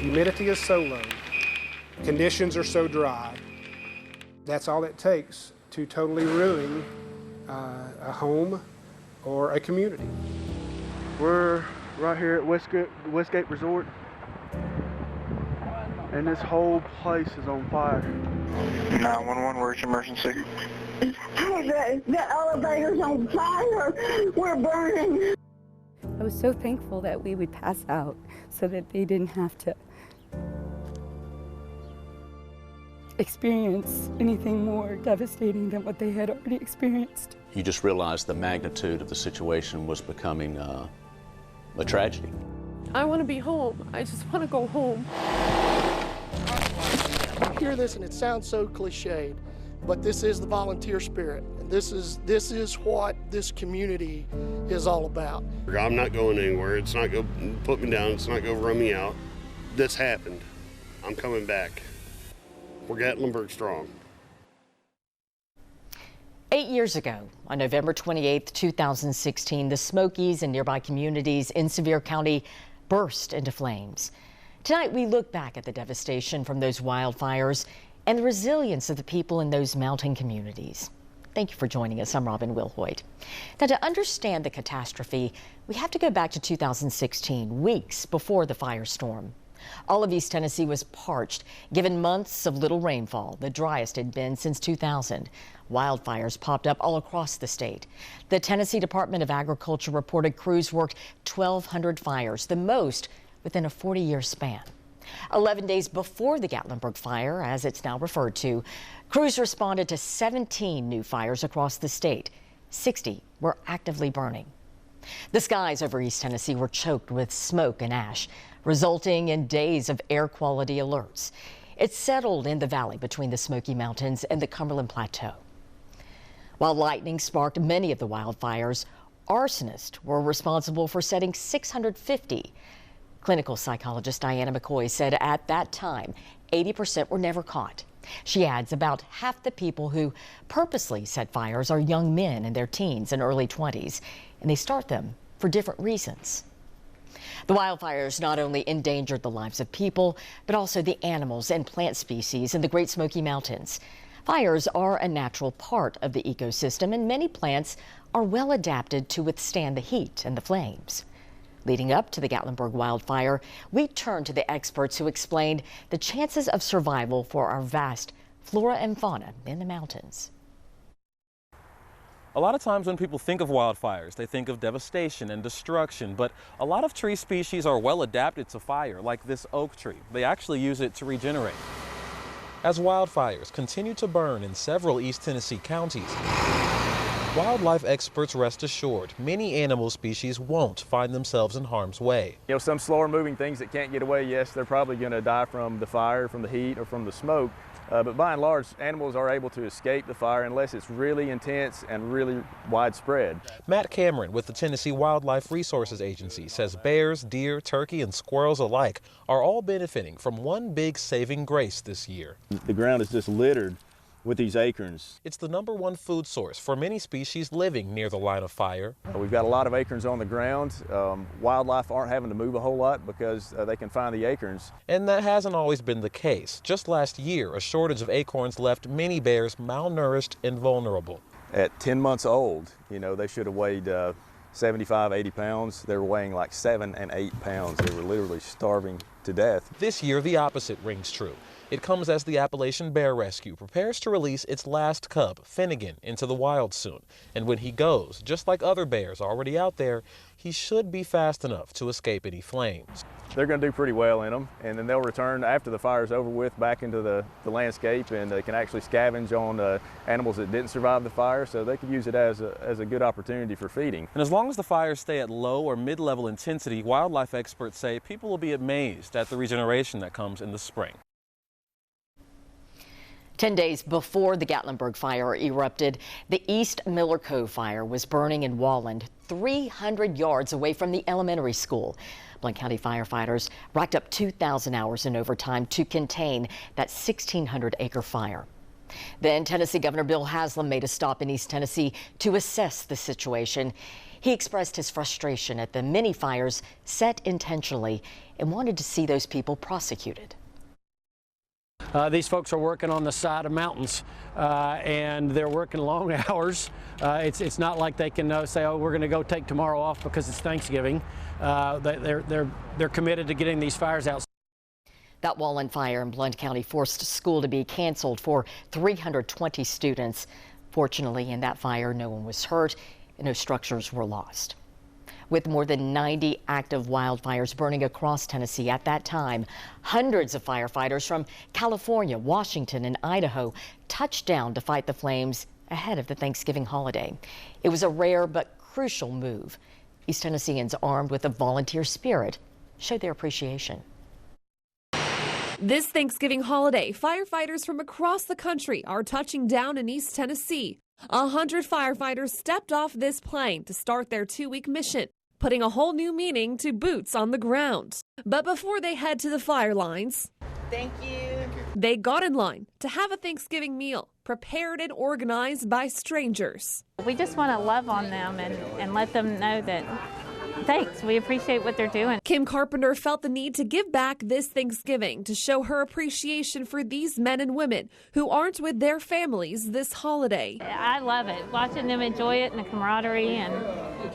humidity is so low, conditions are so dry, that's all it takes to totally ruin a home or a community. We're right here at Westgate Resort, and this whole place is on fire. 911, where's your emergency? The elevator's on fire. We're burning. I was so thankful that we would pass out so that they didn't have to experience anything more devastating than what they had already experienced. You just realized the magnitude of the situation was becoming a tragedy. I want to be home. I just want to go home. I hear this and it sounds so cliched, but this is the volunteer spirit. This is what this community is all about. I'm not going anywhere. It's not going to put me down. It's not going to run me out. This happened. I'm coming back. We're Gatlinburg strong. 8 years ago, on November 28, 2016, the Smokies and nearby communities in Sevier County burst into flames. Tonight, we look back at the devastation from those wildfires and the resilience of the people in those mountain communities. Thank you for joining us. I'm Robin Wilhoit. Now, to understand the catastrophe, we have to go back to 2016, weeks before the firestorm. All of East Tennessee was parched, given months of little rainfall, the driest it had been since 2000. Wildfires popped up all across the state. The Tennessee Department of Agriculture reported crews worked 1,200 fires, the most within a 40-year span. 11 days before the Gatlinburg fire, as it's now referred to, crews responded to 17 new fires across the state. 60 were actively burning. The skies over East Tennessee were choked with smoke and ash, resulting in days of air quality alerts. It settled in the valley between the Smoky Mountains and the Cumberland Plateau. While lightning sparked many of the wildfires, arsonists were responsible for setting 650. Clinical psychologist Diana McCoy said at that time, 80% were never caught. She adds about half the people who purposely set fires are young men in their teens and early 20s, and they start them for different reasons. The wildfires not only endangered the lives of people, but also the animals and plant species in the Great Smoky Mountains. Fires are a natural part of the ecosystem, and many plants are well adapted to withstand the heat and the flames. Leading up to the Gatlinburg wildfire, we turned to the experts who explained the chances of survival for our vast flora and fauna in the mountains. A lot of times when people think of wildfires, they think of devastation and destruction, but a lot of tree species are well adapted to fire, like this oak tree. They actually use it to regenerate. As wildfires continue to burn in several East Tennessee counties, wildlife experts rest assured many animal species won't find themselves in harm's way. You know, some slower moving things that can't get away, yes, they're probably going to die from the fire, from the heat, or from the smoke. But by and large, animals are able to escape the fire unless it's really intense and really widespread. Matt Cameron with the Tennessee Wildlife Resources Agency says bears, deer, turkey, and squirrels alike are all benefiting from one big saving grace this year. The ground is just littered with these acorns. It's the #1 food source for many species living near the line of fire. We've got a lot of acorns on the ground. Wildlife aren't having to move a whole lot because they can find the acorns. And that hasn't always been the case. Just last year, a shortage of acorns left many bears malnourished and vulnerable. At 10 months old, you know, they should have weighed 75, 80 pounds. They were weighing like 7 and 8 pounds. They were literally starving to death. This year, the opposite rings true. It comes as the Appalachian Bear Rescue prepares to release its last cub, Finnegan, into the wild soon. And when he goes, just like other bears already out there, he should be fast enough to escape any flames. They're going to do pretty well in them, and then they'll return after the fire's over with back into the landscape, and they can actually scavenge on animals that didn't survive the fire, so they could use it as a good opportunity for feeding. And as long as the fires stay at low or mid-level intensity, wildlife experts say people will be amazed at the regeneration that comes in the spring. 10 days before the Gatlinburg fire erupted, the East Miller Cove fire was burning in Walland, 300 yards away from the elementary school. Blount County firefighters racked up 2,000 hours in overtime to contain that 1,600-acre fire. Then Tennessee Governor Bill Haslam made a stop in East Tennessee to assess the situation. He expressed his frustration at the many fires set intentionally and wanted to see those people prosecuted. These folks are working on the side of mountains, and they're working long hours. It's not like they can say, oh, we're going to go take tomorrow off because it's Thanksgiving. They're committed to getting these fires out. That Wallen fire in Blount County forced school to be canceled for 320 students. Fortunately, in that fire, no one was hurt and no structures were lost. With more than 90 active wildfires burning across Tennessee at that time, hundreds of firefighters from California, Washington, and Idaho touched down to fight the flames ahead of the Thanksgiving holiday. It was a rare but crucial move. East Tennesseans armed with a volunteer spirit showed their appreciation. This Thanksgiving holiday, firefighters from across the country are touching down in East Tennessee. 100 firefighters stepped off this plane to start their 2-week mission, putting a whole new meaning to boots on the ground. But before they head to the fire lines, thank you. They got in line to have a Thanksgiving meal, prepared and organized by strangers. We just want to love on them and let them know that thanks, we appreciate what they're doing. Kim Carpenter felt the need to give back this Thanksgiving to show her appreciation for these men and women who aren't with their families this holiday. I love it, watching them enjoy it and the camaraderie and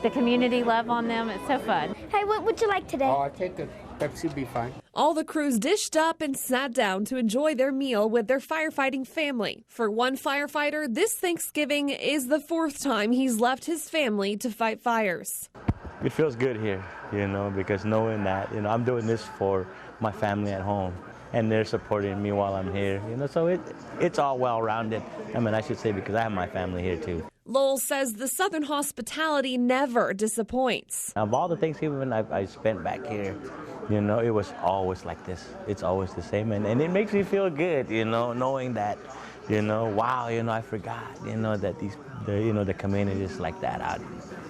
the community love on them. It's so fun. Hey, what would you like today? Oh, I think the Pepsi be fine. All the crews dished up and sat down to enjoy their meal with their firefighting family. For one firefighter, this Thanksgiving is the 4th time he's left his family to fight fires. It feels good here, because knowing that, I'm doing this for my family at home, and they're supporting me while I'm here, so it's all well-rounded. I should say, because I have my family here too. Lowell says the Southern hospitality never disappoints. Of all the Thanksgiving I spent back here, it was always like this. It's always the same, and it makes me feel good, knowing that, wow, I forgot, that the community is like that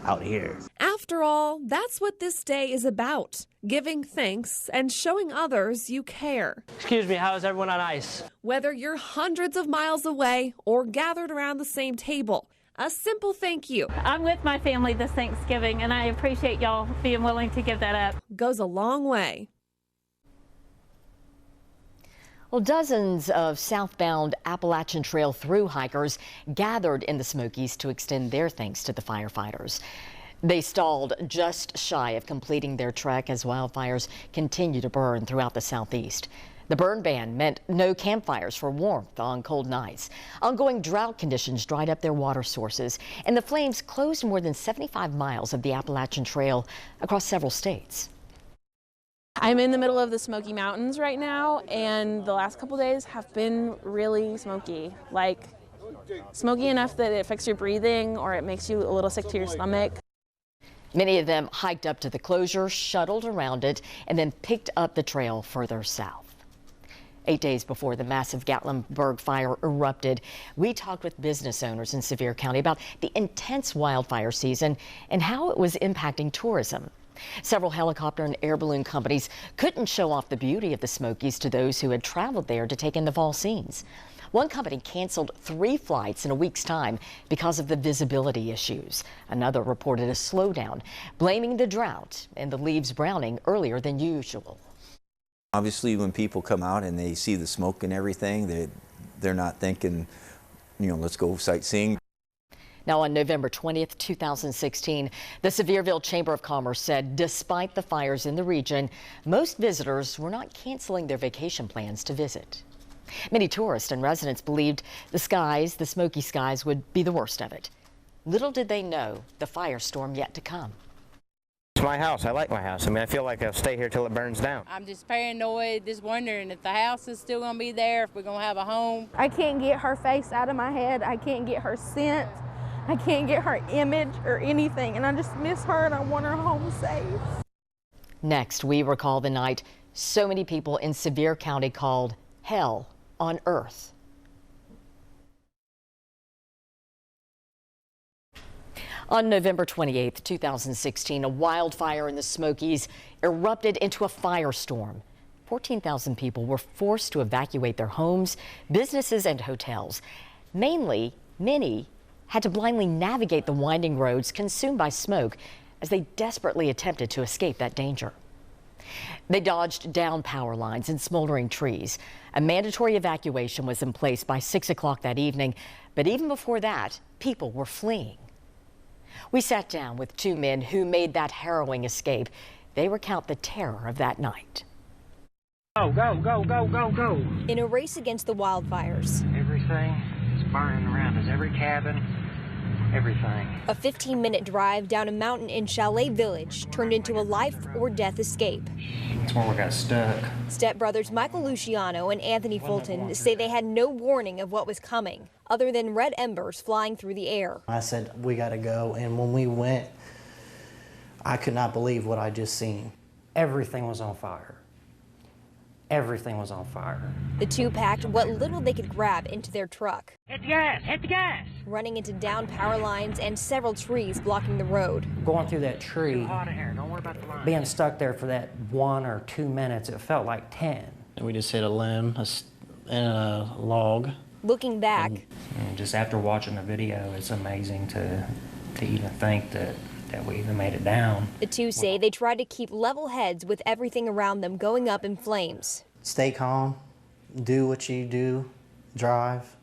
out here. After all, that's what this day is about, giving thanks and showing others you care. Excuse me, how is everyone on ice? Whether you're hundreds of miles away or gathered around the same table, a simple thank you. I'm with my family this Thanksgiving, and I appreciate y'all being willing to give that up. Goes a long way. Well, dozens of southbound Appalachian Trail through hikers gathered in the Smokies to extend their thanks to the firefighters. They stalled just shy of completing their trek as wildfires continue to burn throughout the southeast. The burn ban meant no campfires for warmth on cold nights. Ongoing drought conditions dried up their water sources, and the flames closed more than 75 miles of the Appalachian Trail across several states. I'm in the middle of the Smoky Mountains right now, and the last couple days have been really smoky. Like, smoky enough that it affects your breathing or it makes you a little sick to your stomach. Many of them hiked up to the closure, shuttled around it, and then picked up the trail further south. 8 days before the massive Gatlinburg fire erupted, we talked with business owners in Sevier County about the intense wildfire season and how it was impacting tourism. Several helicopter and air balloon companies couldn't show off the beauty of the Smokies to those who had traveled there to take in the fall scenes. One company canceled 3 flights in a week's time because of the visibility issues. Another reported a slowdown, blaming the drought and the leaves browning earlier than usual. Obviously, when people come out and they see the smoke and everything, they're not thinking, let's go sightseeing. Now, on November 20th, 2016, the Sevierville Chamber of Commerce said despite the fires in the region, most visitors were not canceling their vacation plans to visit. Many tourists and residents believed the Smoky skies would be the worst of it. Little did they know the firestorm yet to come. It's my house. I like my house. I feel like I'll stay here till it burns down. I'm just paranoid, just wondering if the house is still going to be there, if we're going to have a home. I can't get her face out of my head. I can't get her scent. I can't get her image or anything, and I just miss her and I want her home safe. Next, we recall the night so many people in Sevier County called hell on earth. On November 28, 2016, a wildfire in the Smokies erupted into a firestorm. 14,000 people were forced to evacuate their homes, businesses, and hotels. Many had to blindly navigate the winding roads consumed by smoke as they desperately attempted to escape that danger. They dodged down power lines and smoldering trees. A mandatory evacuation was in place by 6 o'clock that evening, but even before that, people were fleeing. We sat down with two men who made that harrowing escape. They recount the terror of that night. Go, go, go, go, go, go. In a race against the wildfires. Everything is burning around us, every cabin, everything. A 15-minute drive down a mountain in Chalet Village turned into a life or death escape. That's where we got stuck. Stepbrothers Michael Luciano and Anthony Fulton say they had no warning of what was coming, other than red embers flying through the air. I said, we got to go, and when we went, I could not believe what I just seen. Everything was on fire. Everything was on fire. The two packed what little they could grab into their truck. Hit the gas, hit the gas. Running into down power lines and several trees blocking the road. Going through that tree, Hot in here. Don't worry about the line. being stuck there for that 1 or 2 minutes, it felt like 10. And we just hit a limb and a log. Looking back. And just after watching the video, it's amazing to even think that we even made it down. The two say they tried to keep level heads with everything around them going up in flames. Stay calm, do what you do, drive,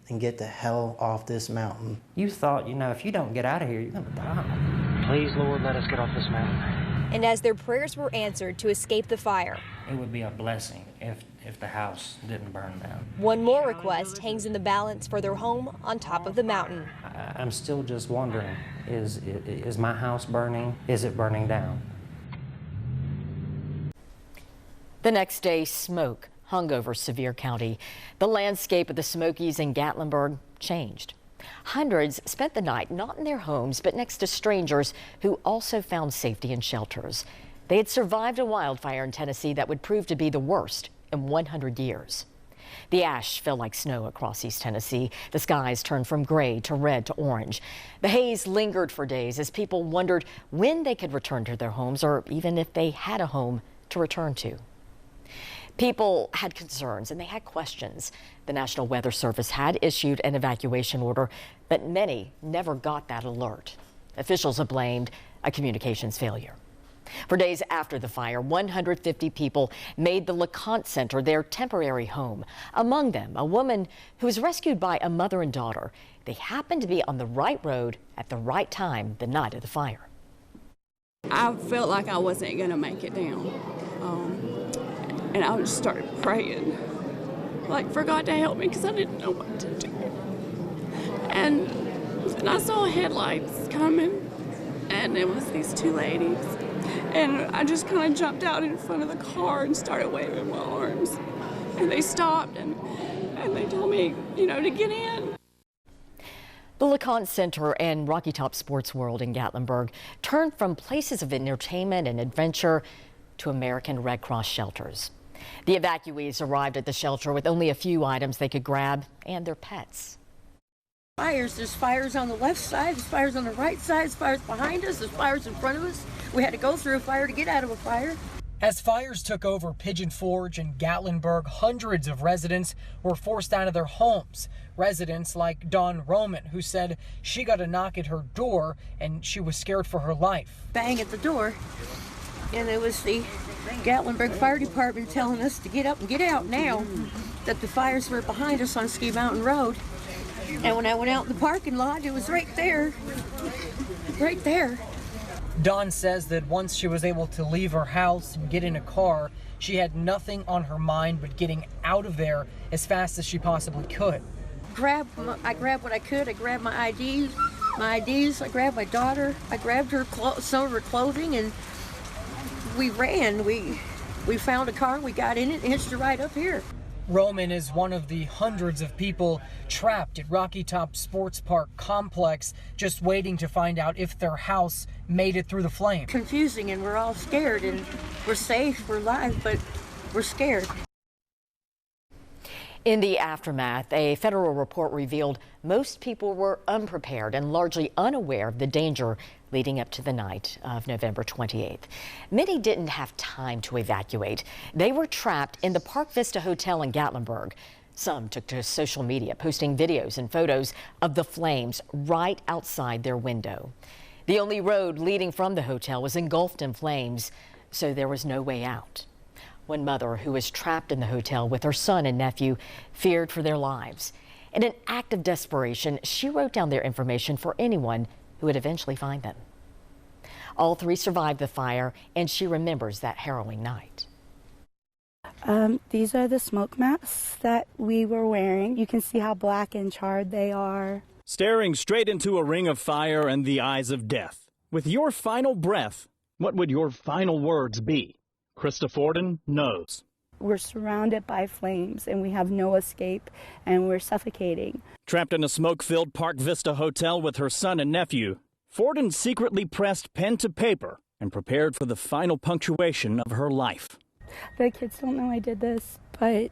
and get the hell off this mountain. You thought, if you don't get out of here, you're gonna die. Please, Lord, let us get off this mountain. And as their prayers were answered to escape the fire. It would be a blessing if the house didn't burn down. One more request hangs in the balance for their home on top of the mountain. I'm still just wondering, is my house burning? Is it burning down? The next day, smoke hung over Sevier County. The landscape of the Smokies in Gatlinburg changed. Hundreds spent the night not in their homes, but next to strangers who also found safety in shelters. They had survived a wildfire in Tennessee that would prove to be the worst in 100 years. The ash fell like snow across East Tennessee. The skies turned from gray to red to orange. The haze lingered for days as people wondered when they could return to their homes, or even if they had a home to return to. People had concerns and they had questions. The National Weather Service had issued an evacuation order, but many never got that alert. Officials have blamed a communications failure. For days after the fire, 150 people made the LeConte Center their temporary home. Among them, a woman who was rescued by a mother and daughter. They happened to be on the right road at the right time the night of the fire. I felt like I wasn't going to make it down. And I just started praying, like for God to help me, because I didn't know what to do. And I saw headlights coming, and it was these two ladies. And I just kind of jumped out in front of the car and started waving my arms. And they stopped, and they told me, to get in. The LeConte Center and Rocky Top Sports World in Gatlinburg turned from places of entertainment and adventure to American Red Cross shelters. The evacuees arrived at the shelter with only a few items they could grab and their pets. There's fires on the left side, there's fires on the right side, there's fires behind us, there's fires in front of us. We had to go through a fire to get out of a fire. As fires took over Pigeon Forge and Gatlinburg, hundreds of residents were forced out of their homes. Residents like Dawn Roman, who said she got a knock at her door and she was scared for her life. Bang at the door, and it was the Gatlinburg Fire Department telling us to get up and get out now, that the fires were behind us on Ski Mountain Road. And when I went out in the parking lot, it was right there, right there. Dawn says that once she was able to leave her house and get in a car, she had nothing on her mind but getting out of there as fast as she possibly could. I grabbed what I could. I grabbed my IDs. I grabbed my daughter. I grabbed some of her clothing, and we ran. We found a car. We got in it and hitched it right up here. Roman is one of the hundreds of people trapped at Rocky Top Sports Park complex, just waiting to find out if their house made it through the flame. Confusing, and we're all scared, and we're safe, we're alive, but we're scared. In the aftermath, a federal report revealed most people were unprepared and largely unaware of the danger leading up to the night of November 28th. Many didn't have time to evacuate. They were trapped in the Park Vista Hotel in Gatlinburg. Some took to social media, posting videos and photos of the flames right outside their window. The only road leading from the hotel was engulfed in flames, so there was no way out. One mother who was trapped in the hotel with her son and nephew feared for their lives. In an act of desperation, she wrote down their information for anyone who would eventually find them. All three survived the fire, and she remembers that harrowing night. These are the smoke masks that we were wearing. You can see how black and charred they are. Staring straight into a ring of fire and the eyes of death. With your final breath, what would your final words be? Krista Forden knows. We're surrounded by flames and we have no escape and we're suffocating. Trapped in a smoke-filled Park Vista hotel with her son and nephew, Forden secretly pressed pen to paper and prepared for the final punctuation of her life. The kids don't know I did this, but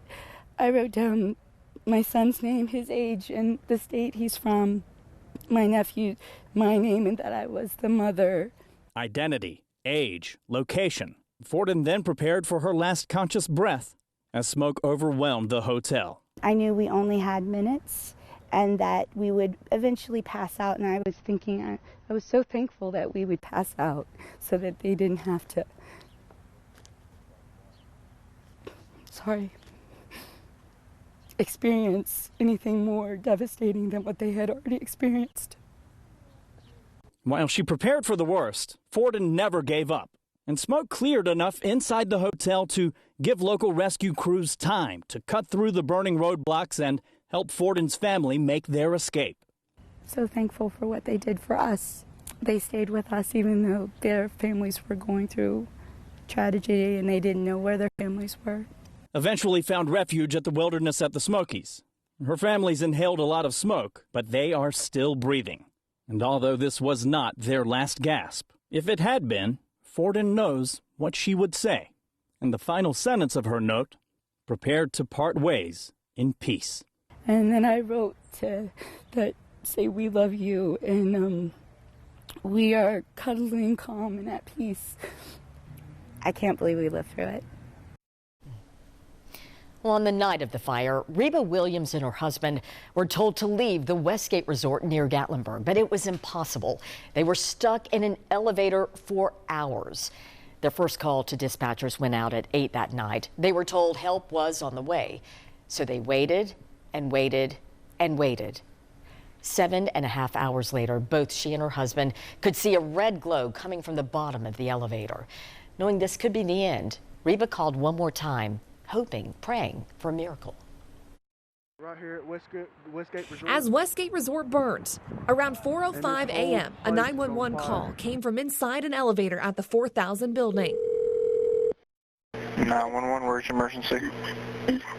I wrote down my son's name, his age, and the state he's from, my nephew, my name, and that I was the mother. Identity, age, location. Forden then prepared for her last conscious breath as smoke overwhelmed the hotel. I knew we only had minutes and that we would eventually pass out, and I was thinking, I was so thankful that we would pass out so that they didn't have to. Experience anything more devastating than what they had already experienced. While she prepared for the worst, Forden never gave up, and smoke cleared enough inside the hotel to give local rescue crews time to cut through the burning roadblocks and help Forden's family make their escape. So thankful for what they did for us. They stayed with us even though their families were going through tragedy and they didn't know where their families were. Eventually found refuge at the wilderness at the Smokies. Her family's inhaled a lot of smoke, but they are still breathing. And although this was not their last gasp, if it had been, Forden knows what she would say. And the final sentence of her note, prepared to part ways in peace. And then I wrote that say we love you and we are cuddling, calm, and at peace. I can't believe we lived through it. Well, on the night of the fire, Reba Williams and her husband were told to leave the Westgate Resort near Gatlinburg, but it was impossible. They were stuck in an elevator for hours. Their first call to dispatchers went out at 8 that night. They were told help was on the way. So they waited and waited and waited. 7.5 hours later, both she and her husband could see a red glow coming from the bottom of the elevator. Knowing this could be the end, Reba called one more time, hoping, praying for a miracle. Right here at Westgate Resort. As Westgate Resort burned, around 4:05 a.m., a 911 call came from inside an elevator at the 4000 building. 911, where's your emergency?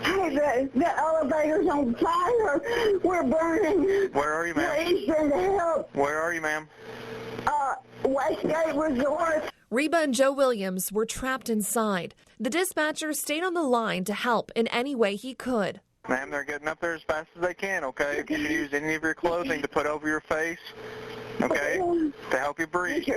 Hey, the elevator's on fire. We're burning. Where are you, ma'am? Please send help. Where are you, ma'am? Westgate Resort. Reba and Joe Williams were trapped inside. The dispatcher stayed on the line to help in any way he could. Ma'am, they're getting up there as fast as they can, okay? If you can use any of your clothing to put over your face, okay, to help you breathe.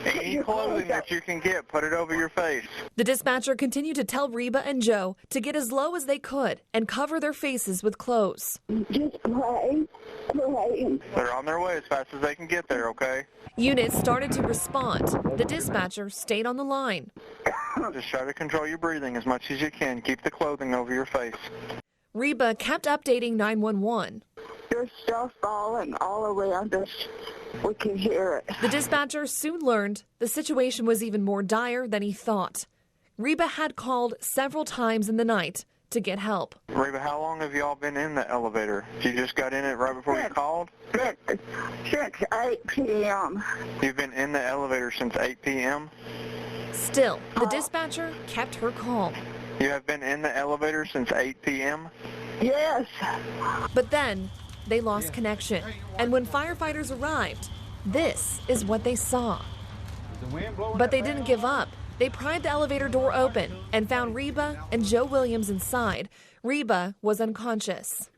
Any clothing that you can get, put it over your face. The dispatcher continued to tell Reba and Joe to get as low as they could and cover their faces with clothes. Just pray. They're on their way as fast as they can get there, okay? Units started to respond. The dispatcher stayed on the line. Just try to control your breathing as much as you can. Keep the clothing over your face. Reba kept updating 911. There's stuff falling all around us. We can hear it. The dispatcher soon learned the situation was even more dire than he thought. Reba had called several times in the night to get help. Reba, how long have y'all been in the elevator? You just got in it right before you called? Since 8 p.m. You've been in the elevator since 8 p.m.? Still, the dispatcher kept her calm. You have been in the elevator since 8 p.m.? Yes. But then they lost connection. And when firefighters arrived, this is what they saw. But they didn't give up. They pried the elevator door open and found Reba and Joe Williams inside. Reba was unconscious.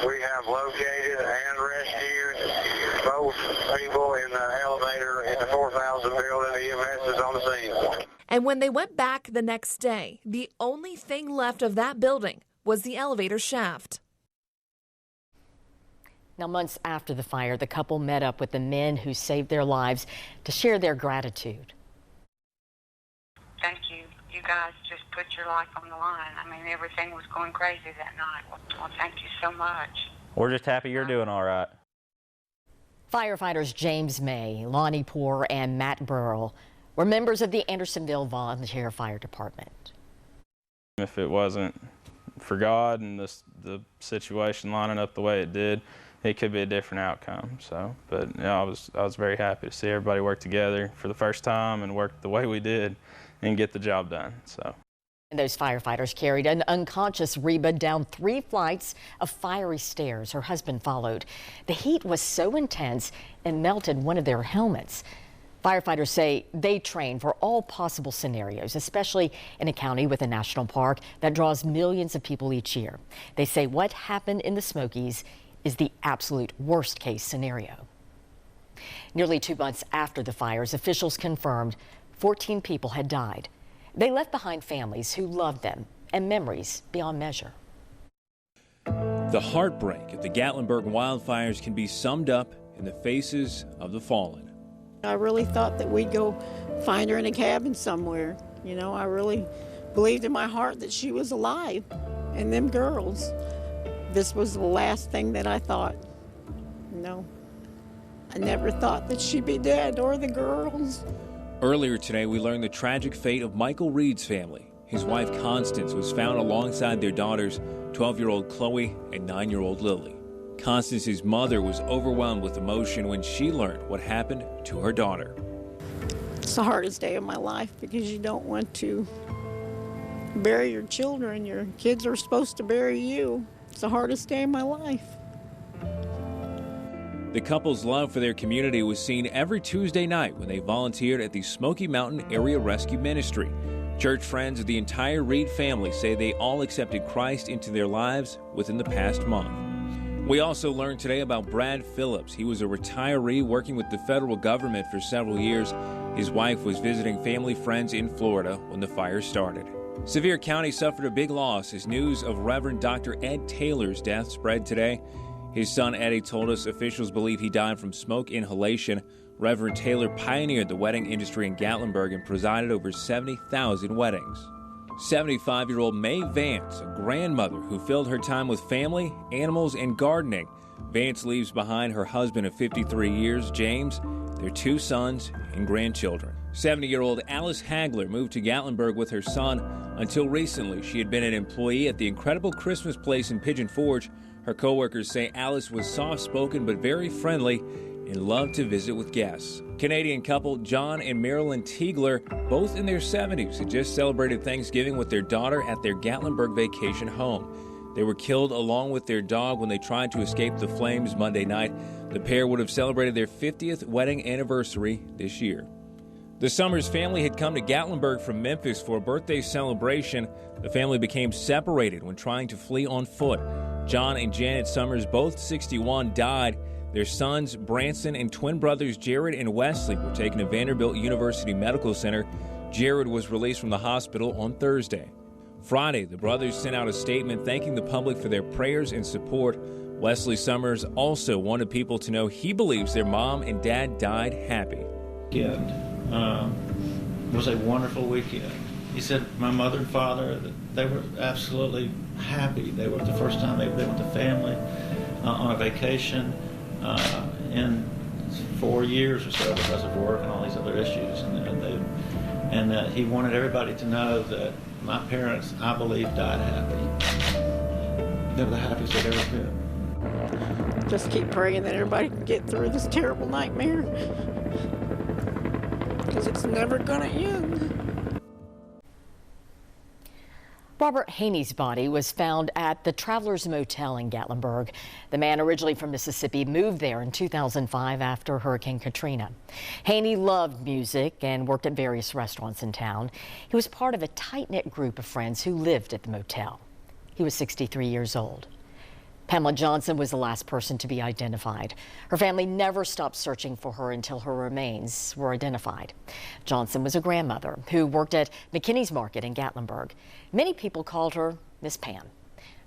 We have located and rescued both people in the elevator in the 4000 building. The EMS is on the scene. And when they went back the next day, the only thing left of that building was the elevator shaft. Now, months after the fire, the couple met up with the men who saved their lives to share their gratitude. Thank you. You guys just put your life on the line. I mean, everything was going crazy that night. Well, thank you so much. We're just happy you're doing all right. Firefighters James May, Lonnie Poor, and Matt Burrell were members of the Andersonville Volunteer Fire Department. If it wasn't for God and the situation lining up the way it did, it could be a different outcome. So, but you know, I was very happy to see everybody work together for the first time and work the way we did and get the job done. So. And those firefighters carried an unconscious Reba down 3 flights of fiery stairs. Her husband followed. The heat was so intense it melted one of their helmets. Firefighters say they train for all possible scenarios, especially in a county with a national park that draws millions of people each year. They say what happened in the Smokies is the absolute worst case scenario. Nearly 2 months after the fires, officials confirmed 14 people had died. They left behind families who loved them and memories beyond measure. The heartbreak of the Gatlinburg wildfires can be summed up in the faces of the fallen. I really thought that we'd go find her in a cabin somewhere. You know, I really believed in my heart that she was alive. And them girls, this was the last thing that I thought. No, I never thought that she'd be dead, or the girls. Earlier today, we learned the tragic fate of Michael Reed's family. His wife, Constance, was found alongside their daughters, 12-year-old Chloe and 9-year-old Lily. Constance's mother was overwhelmed with emotion when she learned what happened to her daughter. It's the hardest day of my life because you don't want to bury your children. Your kids are supposed to bury you. It's the hardest day of my life. The couple's love for their community was seen every Tuesday night when they volunteered at the Smoky Mountain Area Rescue Ministry. Church friends of the entire Reed family say they all accepted Christ into their lives within the past month. We also learned today about Brad Phillips. He was a retiree working with the federal government for several years. His wife was visiting family friends in Florida when the fire started. Sevier County suffered a big loss as news of Reverend Dr. Ed Taylor's death spread today. His son Eddie told us officials believe he died from smoke inhalation. Reverend Taylor pioneered the wedding industry in Gatlinburg and presided over 70,000 weddings. 75-year-old Mae Vance, a grandmother who filled her time with family, animals, and gardening. Vance leaves behind her husband of 53 years, James, their 2 sons, and grandchildren. 70-year-old Alice Hagler moved to Gatlinburg with her son. Until recently, she had been an employee at the incredible Christmas place in Pigeon Forge. Her co-workers say Alice was soft-spoken but very friendly and loved to visit with guests. Canadian couple John and Marilyn Tiegler, both in their 70s, had just celebrated Thanksgiving with their daughter at their Gatlinburg vacation home. They were killed along with their dog when they tried to escape the flames Monday night. The pair would have celebrated their 50th wedding anniversary this year. The Summers family had come to Gatlinburg from Memphis for a birthday celebration. The family became separated when trying to flee on foot. John and Janet Summers, both 61, died. Their sons, Branson, and twin brothers Jared and Wesley were taken to Vanderbilt University Medical Center. Jared was released from the hospital on Thursday. Friday, the brothers sent out a statement thanking the public for their prayers and support. Wesley Summers also wanted people to know he believes their mom and dad died happy. It was a wonderful weekend. He said my mother and father, they were absolutely happy. They were the first time they've been with the family on a vacation in 4 years or so because of work and all these other issues. And he wanted everybody to know that my parents, I believe, died happy. They were the happiest they'd ever been. Just keep praying that everybody can get through this terrible nightmare, because it's never going to end. Robert Haney's body was found at the Travelers Motel in Gatlinburg. The man, originally from Mississippi, moved there in 2005 after Hurricane Katrina. Haney loved music and worked at various restaurants in town. He was part of a tight-knit group of friends who lived at the motel. He was 63 years old. Pamela Johnson was the last person to be identified. Her family never stopped searching for her until her remains were identified. Johnson was a grandmother who worked at McKinney's Market in Gatlinburg. Many people called her Miss Pam.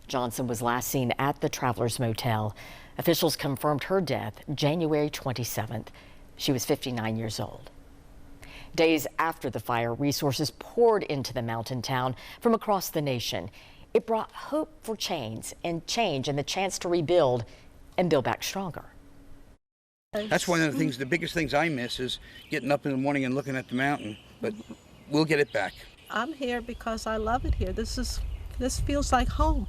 Johnson was last seen at the Travelers Motel. Officials confirmed her death January 27th. She was 59 years old. Days after the fire, resources poured into the mountain town from across the nation. It brought hope for change and the chance to rebuild and build back stronger. That's one of the things, the biggest things I miss is getting up in the morning and looking at the mountain, but we'll get it back. I'm here because I love it here. This feels like home,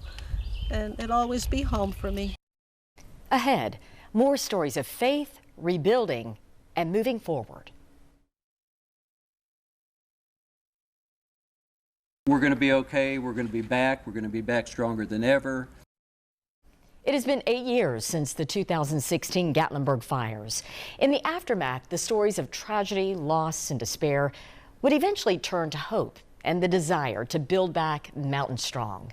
and it'll always be home for me. Ahead, more stories of faith, rebuilding, and moving forward. We're going to be okay. We're going to be back. We're going to be back stronger than ever. It has been 8 years since the 2016 Gatlinburg fires. In the aftermath, the stories of tragedy, loss, and despair would eventually turn to hope and the desire to build back mountain strong.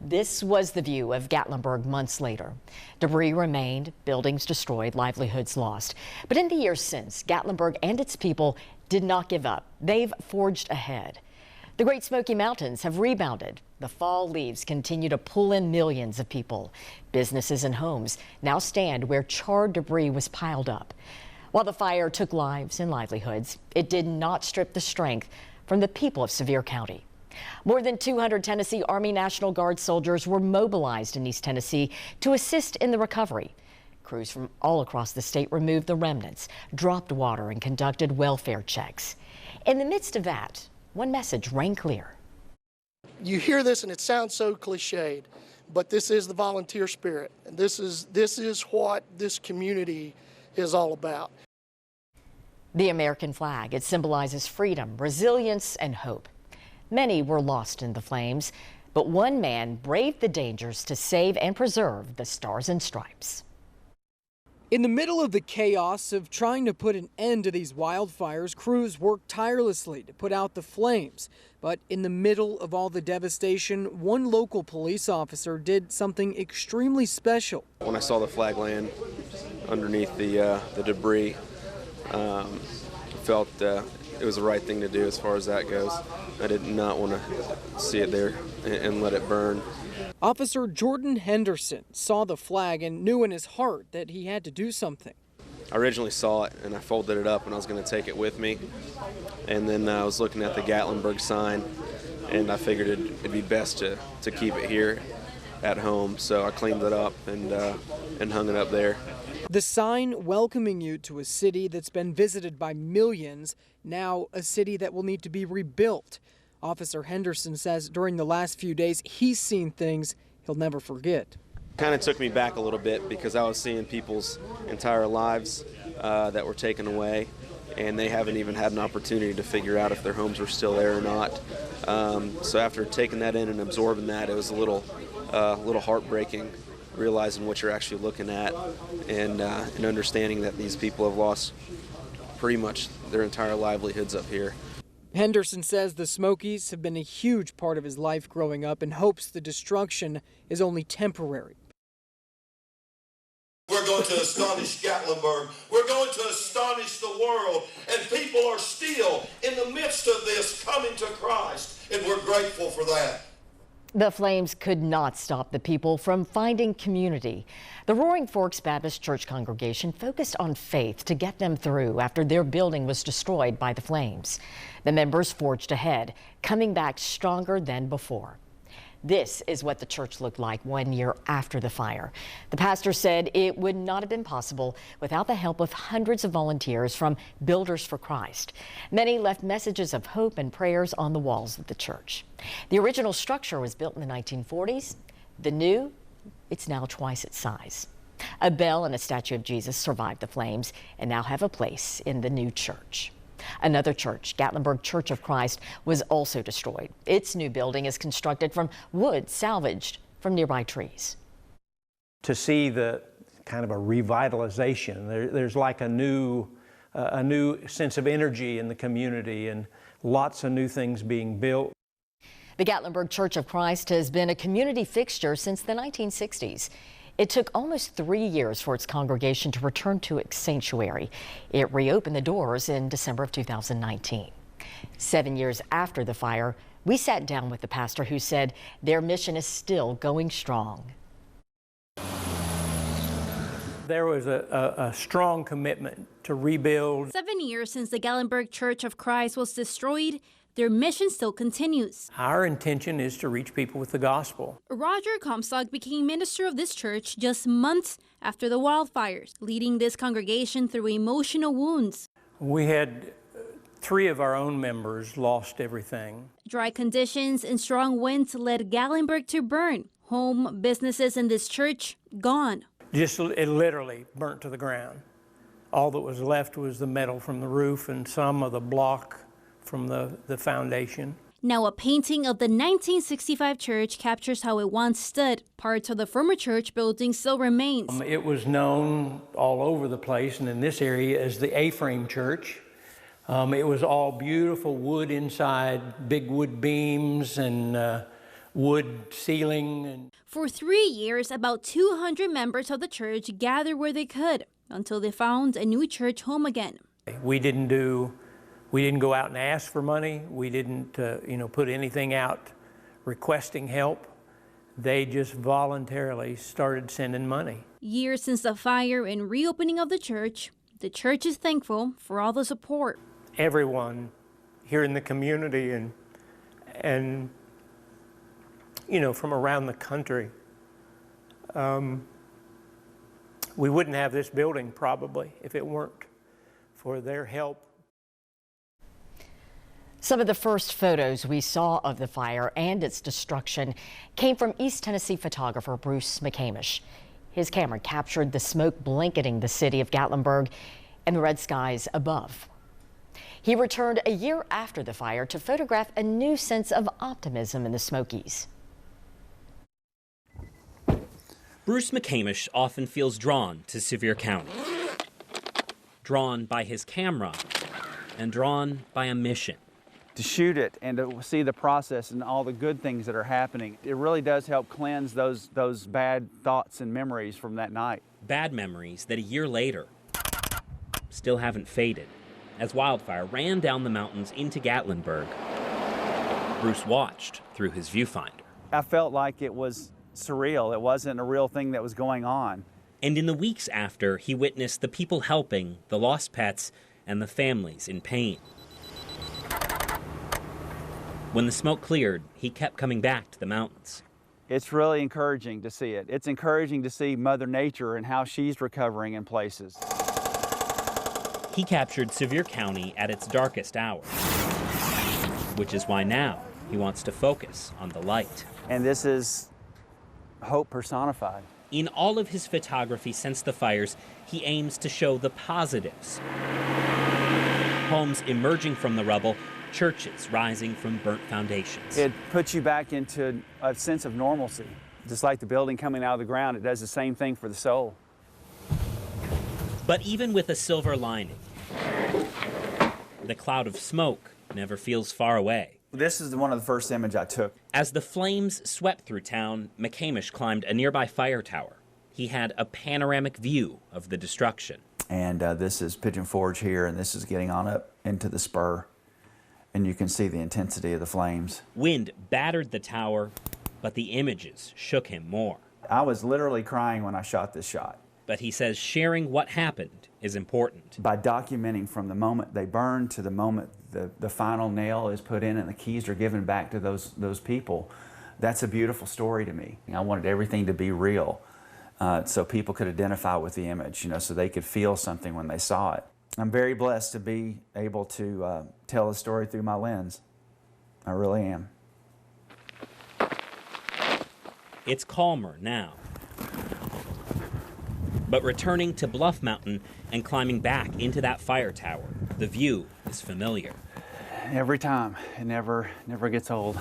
This was the view of Gatlinburg months later. Debris remained, buildings destroyed, livelihoods lost. But in the years since, Gatlinburg and its people did not give up. They've forged ahead. The Great Smoky Mountains have rebounded. The fall leaves continue to pull in millions of people. Businesses and homes now stand where charred debris was piled up. While the fire took lives and livelihoods, it did not strip the strength from the people of Sevier County. More than 200 Tennessee Army National Guard soldiers were mobilized in East Tennessee to assist in the recovery. Crews from all across the state removed the remnants, dropped water, and conducted welfare checks. In the midst of that, one message rang clear. You hear this and it sounds so cliched, but this is the volunteer spirit, and this is what this community is all about. The American flag, it symbolizes freedom, resilience, and hope. Many were lost in the flames, but one man braved the dangers to save and preserve the Stars and Stripes. In the middle of the chaos of trying to put an end to these wildfires, crews worked tirelessly to put out the flames. But in the middle of all the devastation, one local police officer did something extremely special. When I saw the flag land underneath the debris, felt it was the right thing to do as far as that goes. I did not want to see it there and let it burn. Officer Jordan Henderson saw the flag and knew in his heart that he had to do something. I originally saw it and I folded it up and I was going to take it with me. And then I was looking at the Gatlinburg sign and I figured it'd be best to keep it here at home. So I cleaned it up and hung it up there. The sign welcoming you to a city that's been visited by millions, now a city that will need to be rebuilt. Officer Henderson says during the last few days, he's seen things he'll never forget. Kind of took me back a little bit because I was seeing people's entire lives that were taken away, and they haven't even had an opportunity to figure out if their homes were still there or not. So after taking that in and absorbing that, it was a little heartbreaking, realizing what you're actually looking at and understanding that these people have lost pretty much their entire livelihoods up here. Henderson says the Smokies have been a huge part of his life growing up and hopes the destruction is only temporary. We're going to astonish Gatlinburg. We're going to astonish the world. And people are still, in the midst of this, coming to Christ. And we're grateful for that. The flames could not stop the people from finding community. The Roaring Forks Baptist Church congregation focused on faith to get them through after their building was destroyed by the flames. The members forged ahead, coming back stronger than before. This is what the church looked like 1 year after the fire. The pastor said it would not have been possible without the help of hundreds of volunteers from Builders for Christ. Many left messages of hope and prayers on the walls of the church. The original structure was built in the 1940s. The new, it's now twice its size. A bell and a statue of Jesus survived the flames and now have a place in the new church. Another church, Gatlinburg Church of Christ, was also destroyed. Its new building is constructed from wood salvaged from nearby trees. To see the kind of a revitalization, there's like a new sense of energy in the community and lots of new things being built. The Gatlinburg Church of Christ has been a community fixture since the 1960s. It took almost 3 years for its congregation to return to its sanctuary. It reopened the doors in December of 2019. 7 years after the fire, We sat down with the pastor who said their mission is still going strong. There was a strong commitment to rebuild. 7 years since the Gatlinburg Church of Christ was destroyed, their mission still continues. Our intention is to reach people with the gospel. Roger Comstock became minister of this church just months after the wildfires, leading this congregation through emotional wounds. We had 3 of our own members lost everything. Dry conditions and strong winds led Gatlinburg to burn. Home, businesses, and this church gone. It literally burnt to the ground. All that was left was the metal from the roof and some of the block from the foundation. Now a painting of the 1965 church captures how it once stood. Parts of the former church building still remains. It was known all over the place and in this area as the A-frame church. It was all beautiful wood inside, big wood beams and wood ceiling. For 3 years, about 200 members of the church gathered where they could until they found a new church home again. We didn't go out and ask for money. We didn't, put anything out requesting help. They just voluntarily started sending money. Years since the fire and reopening of the church is thankful for all the support. Everyone here in the community and from around the country. We wouldn't have this building probably if it weren't for their help. Some of the first photos we saw of the fire and its destruction came from East Tennessee photographer Bruce McCamish. His camera captured the smoke blanketing the city of Gatlinburg and the red skies above. He returned a year after the fire to photograph a new sense of optimism in the Smokies. Bruce McCamish often feels drawn to Sevier County. Drawn by his camera and drawn by a mission. To shoot it and to see the process and all the good things that are happening, it really does help cleanse those bad thoughts and memories from that night. Bad memories that a year later still haven't faded. As wildfire ran down the mountains into Gatlinburg, Bruce watched through his viewfinder. I felt like it was surreal. It wasn't a real thing that was going on. And in the weeks after, he witnessed the people helping, the lost pets, and the families in pain. When the smoke cleared, he kept coming back to the mountains. It's really encouraging to see it. It's encouraging to see Mother Nature and how she's recovering in places. He captured Sevier County at its darkest hour, which is why now he wants to focus on the light. And this is hope personified. In all of his photography since the fires, he aims to show the positives. Homes emerging from the rubble, churches rising from burnt foundations. It puts you back into a sense of normalcy. Just like the building coming out of the ground, it does the same thing for the soul. But even with a silver lining, the cloud of smoke never feels far away. This is one of the first images I took. As the flames swept through town, McCamish climbed a nearby fire tower. He had a panoramic view of the destruction. And this is Pigeon Forge here, and this is getting on up into the spur. And you can see the intensity of the flames. Wind battered the tower, but the images shook him more. I was literally crying when I shot this shot. But he says sharing what happened is important. By documenting from the moment they burn to the moment the final nail is put in and the keys are given back to those people, that's a beautiful story to me. I wanted everything to be real so people could identify with the image, so they could feel something when they saw it. I'm very blessed to be able to tell a story through my lens. I really am. It's calmer now. But returning to Bluff Mountain and climbing back into that fire tower, the view is familiar. Every time. It never gets old.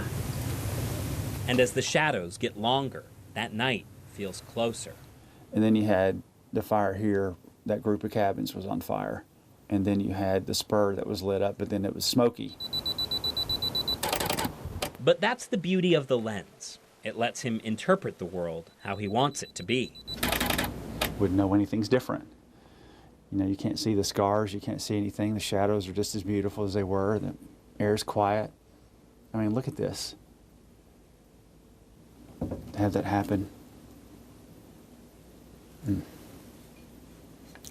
And as the shadows get longer, that night feels closer. And then you had the fire here. That group of cabins was on fire. And then you had the spur that was lit up, but then it was smoky. But that's the beauty of the lens. It lets him interpret the world how he wants it to be. Wouldn't know anything's different. You can't see the scars, you can't see anything. The shadows are just as beautiful as they were. The air's quiet. I mean, look at this. To have that happen.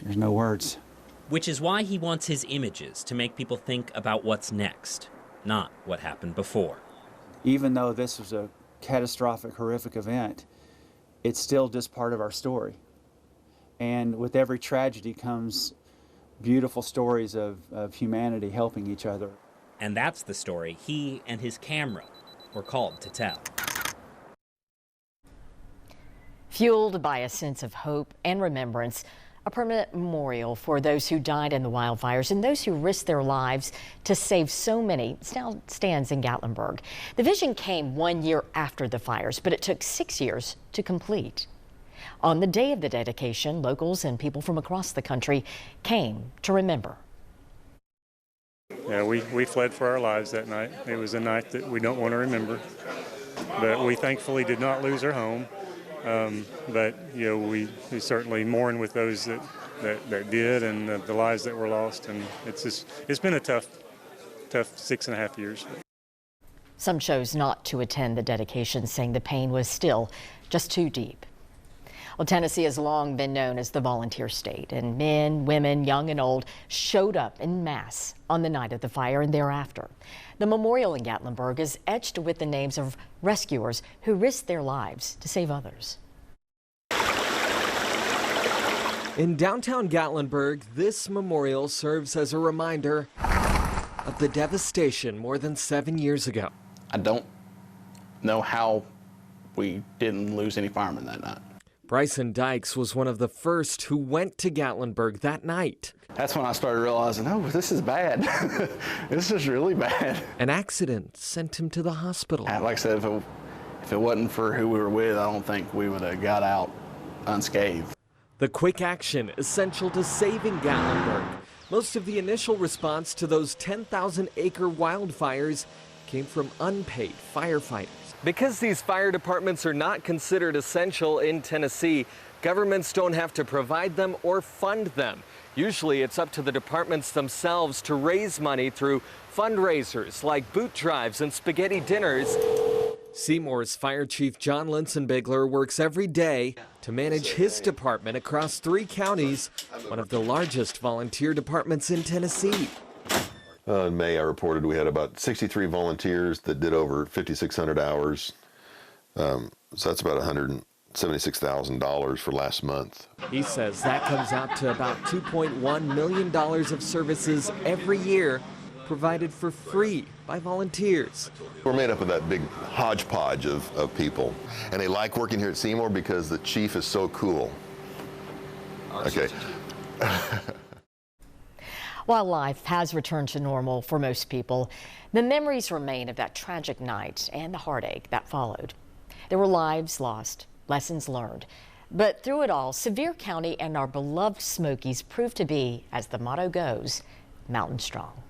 There's no words. Which is why he wants his images to make people think about what's next, not what happened before. Even though this was a catastrophic, horrific event, it's still just part of our story. And with every tragedy comes beautiful stories of humanity helping each other. And that's the story he and his camera were called to tell. Fueled by a sense of hope and remembrance, a permanent memorial for those who died in the wildfires and those who risked their lives to save so many now stands in Gatlinburg. The vision came 1 year after the fires, but it took 6 years to complete. On the day of the dedication, locals and people from across the country came to remember. Yeah, we fled for our lives that night. It was a night that we don't want to remember, but we thankfully did not lose our home. But you know, we certainly mourn with those that did, and the lives that were lost. And it's been a tough 6.5 years. Some chose not to attend the dedication, saying the pain was still just too deep. Well, Tennessee has long been known as the volunteer state, and men, women, young and old showed up en masse on the night of the fire and thereafter. The memorial in Gatlinburg is etched with the names of rescuers who risked their lives to save others. In downtown Gatlinburg, this memorial serves as a reminder of the devastation more than 7 years ago. I don't know how we didn't lose any firemen that night. Bryson Dykes was one of the first who went to Gatlinburg that night. That's when I started realizing, oh, this is bad. This is really bad. An accident sent him to the hospital. Like I said, if it wasn't for who we were with, I don't think we would have got out unscathed. The quick action essential to saving Gatlinburg. Most of the initial response to those 10,000-acre wildfires came from unpaid firefighters. Because these fire departments are not considered essential in Tennessee, governments don't have to provide them or fund them. Usually it's up to the departments themselves to raise money through fundraisers like boot drives and spaghetti dinners. Seymour's Fire Chief John Linsenbigler works every day to manage his department across 3 counties, one of the largest volunteer departments in Tennessee. In May, I reported we had about 63 volunteers that did over 5,600 hours. So that's about $176,000 for last month. He says that comes out to about $2.1 million of services every year provided for free by volunteers. We're made up of that big hodgepodge of people. And they like working here at Seymour because the chief is so cool. Okay. While life has returned to normal for most people, the memories remain of that tragic night and the heartache that followed. There were lives lost, lessons learned. But through it all, Sevier County and our beloved Smokies proved to be, as the motto goes, mountain strong.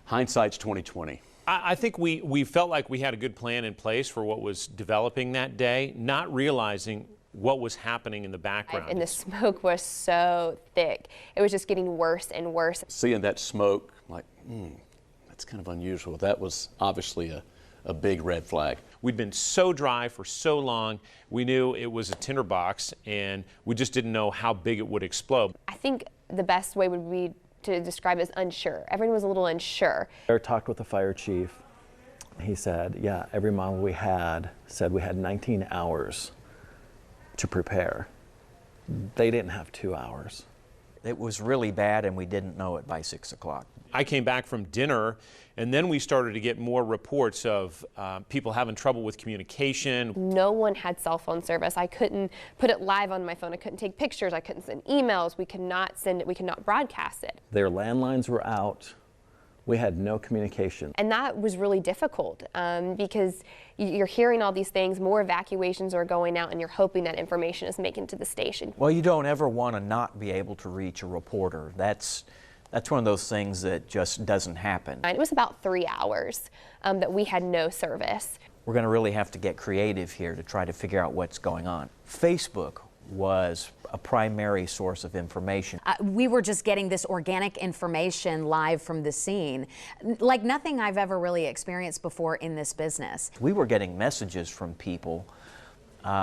Hindsight's 2020. I think we felt like we had a good plan in place for what was developing that day, not realizing what was happening in the background. And the smoke was so thick. It was just getting worse and worse. Seeing that smoke, like, that's kind of unusual. That was obviously a big red flag. We'd been so dry for so long, we knew it was a tinderbox, and we just didn't know how big it would explode. I think the best way would be to describe it as unsure. Everyone was a little unsure. I talked with the fire chief. He said, yeah, every model we had said we had 19 hours to prepare. They didn't have 2 hours. It was really bad, and we didn't know it by 6 o'clock. I came back from dinner, and then we started to get more reports of people having trouble with communication. No one had cell phone service. I couldn't put it live on my phone. I couldn't take pictures. I couldn't send emails. We could not send it. We could not broadcast it. Their landlines were out. We had no communication. And that was really difficult because you're hearing all these things, more evacuations are going out, and you're hoping that information is making it to the station. Well, you don't ever want to not be able to reach a reporter. That's one of those things that just doesn't happen. It was about 3 hours that we had no service. We're going to really have to get creative here to try to figure out what's going on. Facebook was a primary source of information. We were just getting this organic information live from the scene, like nothing I've ever really experienced before in this business. We were getting messages from people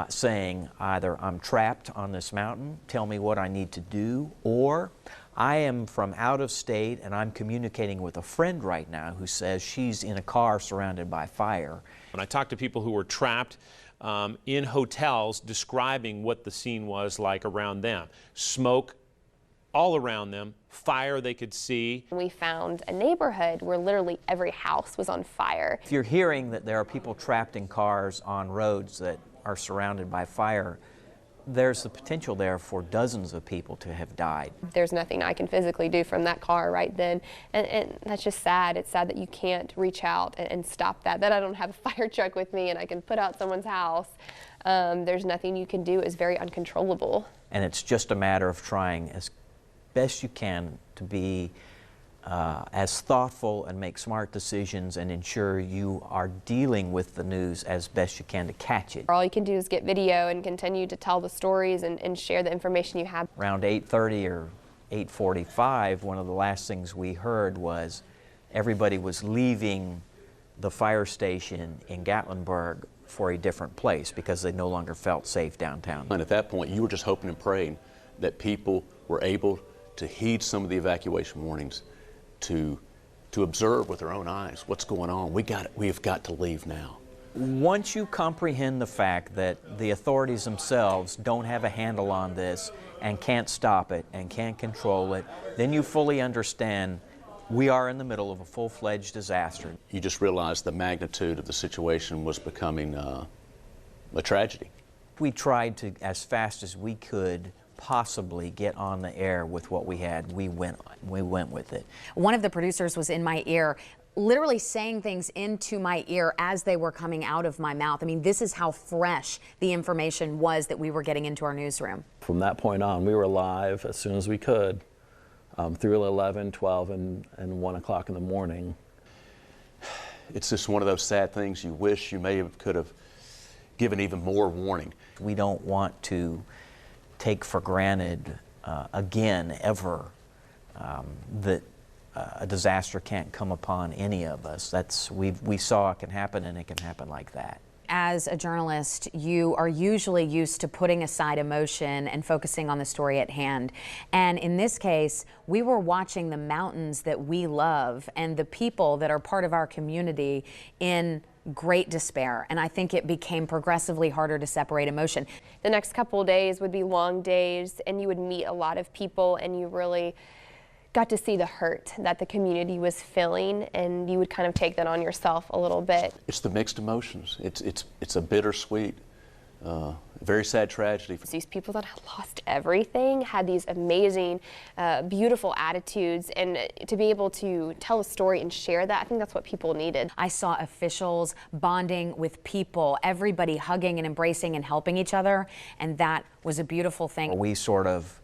saying either I'm trapped on this mountain, tell me what I need to do, or I am from out of state and I'm communicating with a friend right now who says she's in a car surrounded by fire. When I talked to people who were trapped in hotels, describing what the scene was like around them. Smoke all around them, fire they could see. We found a neighborhood where literally every house was on fire. If you're hearing that there are people trapped in cars on roads that are surrounded by fire, there's the potential there for dozens of people to have died. There's nothing I can physically do from that car right then, and that's just sad. It's sad that you can't reach out and stop that I don't have a fire truck with me and I can put out someone's house. There's nothing you can do. It's very uncontrollable. And it's just a matter of trying as best you can to be as thoughtful and make smart decisions and ensure you are dealing with the news as best you can to catch it. All you can do is get video and continue to tell the stories and share the information you have. Around 8:30 or 8:45, one of the last things we heard was everybody was leaving the fire station in Gatlinburg for a different place because they no longer felt safe downtown. And at that point, you were just hoping and praying that people were able to heed some of the evacuation warnings, to observe with their own eyes what's going on. We've got to leave now. Once you comprehend the fact that the authorities themselves don't have a handle on this and can't stop it and can't control it, then you fully understand we are in the middle of a full-fledged disaster. You just realize the magnitude of the situation was becoming a tragedy. We tried to, as fast as we could, possibly get on the air with what we had. We went with it. One of the producers was in my ear, literally saying things into my ear as they were coming out of my mouth. I mean, this is how fresh the information was that we were getting into our newsroom. From that point on, we were live as soon as we could through 11, 12, and 1 o'clock in the morning. It's just one of those sad things you wish you could have given even more warning. We don't want to take for granted again, ever, that a disaster can't come upon any of us. We saw it can happen, and it can happen like that. As a journalist, you are usually used to putting aside emotion and focusing on the story at hand. And in this case, we were watching the mountains that we love and the people that are part of our community in great despair, and I think it became progressively harder to separate emotion. The next couple of days would be long days, and you would meet a lot of people, and you really got to see the hurt that the community was feeling, and you would kind of take that on yourself a little bit. It's the mixed emotions. It's a bittersweet, very sad tragedy. These people that had lost everything had these amazing, beautiful attitudes, and to be able to tell a story and share that, I think that's what people needed. I saw officials bonding with people, everybody hugging and embracing and helping each other, and that was a beautiful thing. We sort of,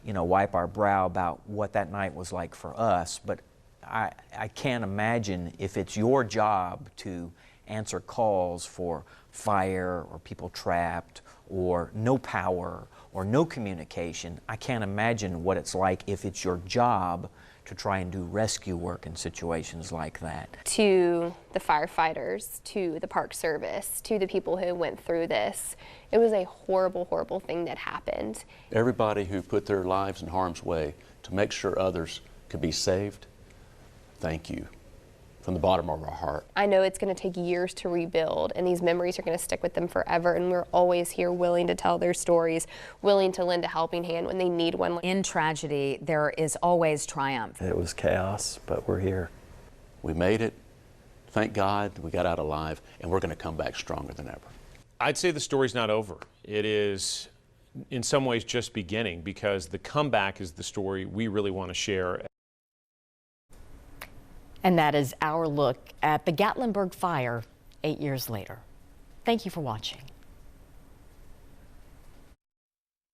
wipe our brow about what that night was like for us, but I can't imagine if it's your job to answer calls for fire or people trapped or no power or no communication. I can't imagine what it's like if it's your job to try and do rescue work in situations like that. To the firefighters, to the Park Service, to the people who went through this, it was a horrible, horrible thing that happened. Everybody who put their lives in harm's way to make sure others could be saved, thank you. From the bottom of our heart. I know it's going to take years to rebuild, and these memories are going to stick with them forever, and we're always here willing to tell their stories, willing to lend a helping hand when they need one. In tragedy, there is always triumph. It was chaos, but we're here. We made it. Thank God we got out alive, and we're going to come back stronger than ever. I'd say the story's not over. It is, in some ways, just beginning, because the comeback is the story we really want to share. And that is our look at the Gatlinburg fire 8 years later. Thank you for watching.